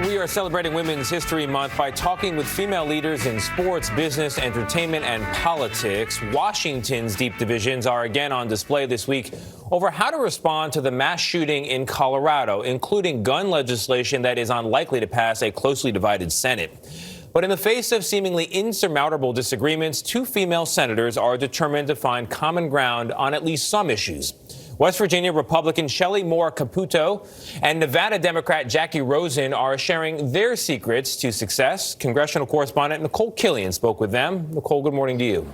We are celebrating Women's History Month by talking with female leaders in sports, business, entertainment, and politics. Washington's deep divisions are again on display this week over how to respond to the mass shooting in Colorado, including gun legislation that is unlikely to pass a closely divided Senate. But in the face of seemingly insurmountable disagreements, two female senators are determined to find common ground on at least some issues. West Virginia Republican Shelley Moore Capito and Nevada Democrat Jackie Rosen are sharing their secrets to success. Congressional correspondent Nicole Killian spoke with them. Nicole, good morning to you.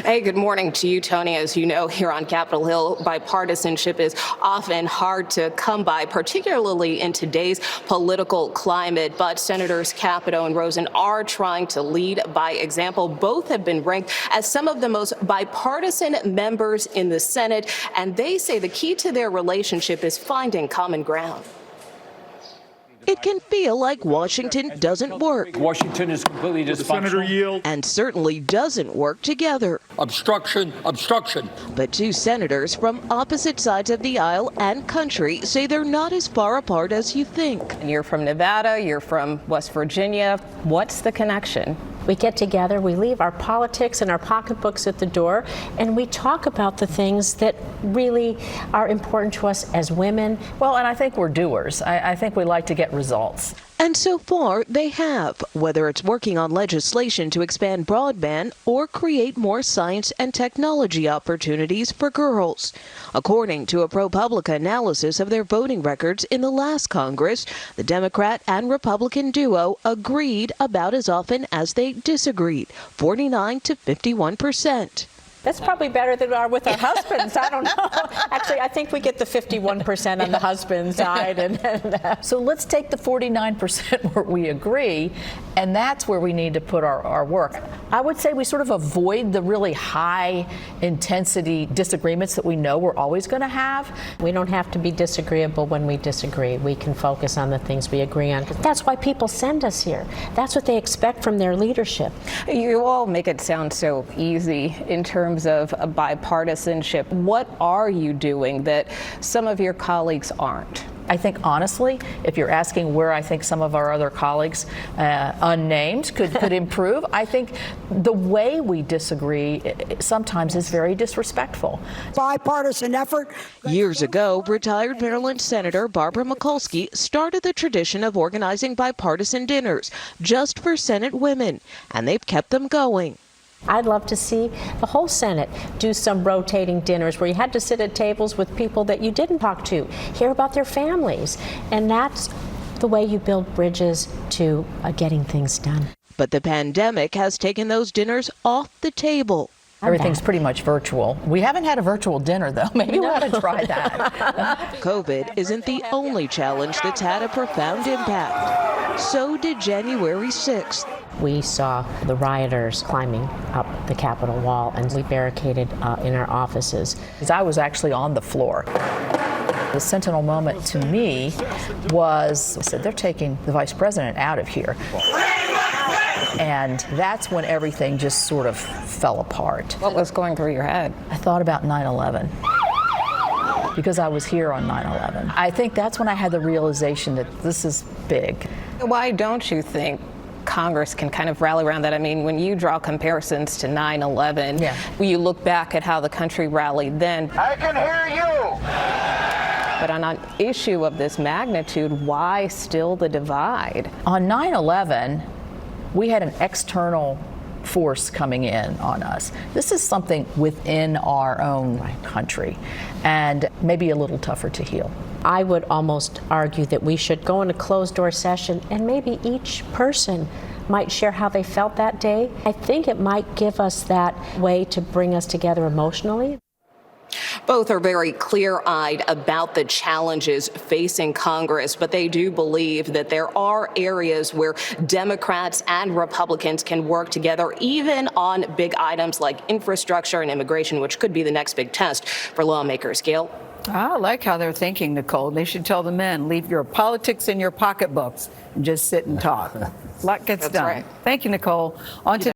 Hey, good morning to you, Tony. As you know, here on Capitol Hill, bipartisanship is often hard to come by, particularly in today's political climate. But Senators Capito and Rosen are trying to lead by example. Both have been ranked as some of the most bipartisan members in the Senate, and they say the key to their relationship is finding common ground. It can feel like Washington doesn't work. Washington is completely dysfunctional. And certainly doesn't work together. Obstruction, obstruction. But two senators from opposite sides of the aisle and country say they're not as far apart as you think. And you're from Nevada, you're from West Virginia. What's the connection? We get together, we leave our politics and our pocketbooks at the door, and we talk about the things that really are important to us as women. Well, and I think we're doers. I think we like to get results. And so far, they have, whether it's working on legislation to expand broadband or create more science and technology opportunities for girls. According to a ProPublica analysis of their voting records in the last Congress, the Democrat and Republican duo agreed about as often as they disagreed, 49 to 51%. That's probably better than we are with our husbands. I don't know. Actually, I think we get the 51% on the husband side. So let's take the 49% where we agree, and that's where we need to put our work. I would say we sort of avoid the really high intensity disagreements that we know we're always going to have. We don't have to be disagreeable when we disagree. We can focus on the things we agree on. That's why people send us here. That's what they expect from their leadership. You all make it sound so easy in terms of bipartisanship. What are you doing that some of your colleagues aren't? I think, honestly, if you're asking where I think some of our other colleagues, unnamed, could improve, I think the way we disagree sometimes is very disrespectful. Bipartisan effort. Years ago, retired Maryland Senator Barbara Mikulski started the tradition of organizing bipartisan dinners just for Senate women, and they've kept them going. I'd love to see the whole Senate do some rotating dinners where you had to sit at tables with people that you didn't talk to, hear about their families. And that's the way you build bridges to getting things done. But the pandemic has taken those dinners off the table. Everything's pretty much virtual. We haven't had a virtual dinner, though. Maybe we ought to try that. COVID isn't the only challenge that's had a profound impact. So did January 6th. We saw the rioters climbing up the Capitol wall, and we barricaded in our offices. I was actually on the floor. The sentinel moment to me was, I said, they're taking the vice president out of here. And that's when everything just sort of fell apart. What was going through your head? I thought about 9/11 because I was here on 9/11. I think that's when I had the realization that this is big. Why don't you think Congress can kind of rally around that? I mean, when you draw comparisons to 9/11, when you look back at how the country rallied then. I can hear you! But on an issue of this magnitude, why still the divide? On 9/11, we had an external force coming in on us. This is something within our own country, and maybe a little tougher to heal. I would almost argue that we should go in a closed-door session and maybe each person might share how they felt that day. I think it might give us that way to bring us together emotionally. Both are very clear-eyed about the challenges facing Congress, but they do believe that there are areas where Democrats and Republicans can work together, even on big items like infrastructure and immigration, which could be the next big test for lawmakers. Gail? I like how they're thinking, Nicole. They should tell the men, leave your politics in your pocketbooks and just sit and talk. A lot gets done. Right. Thank you, Nicole. On to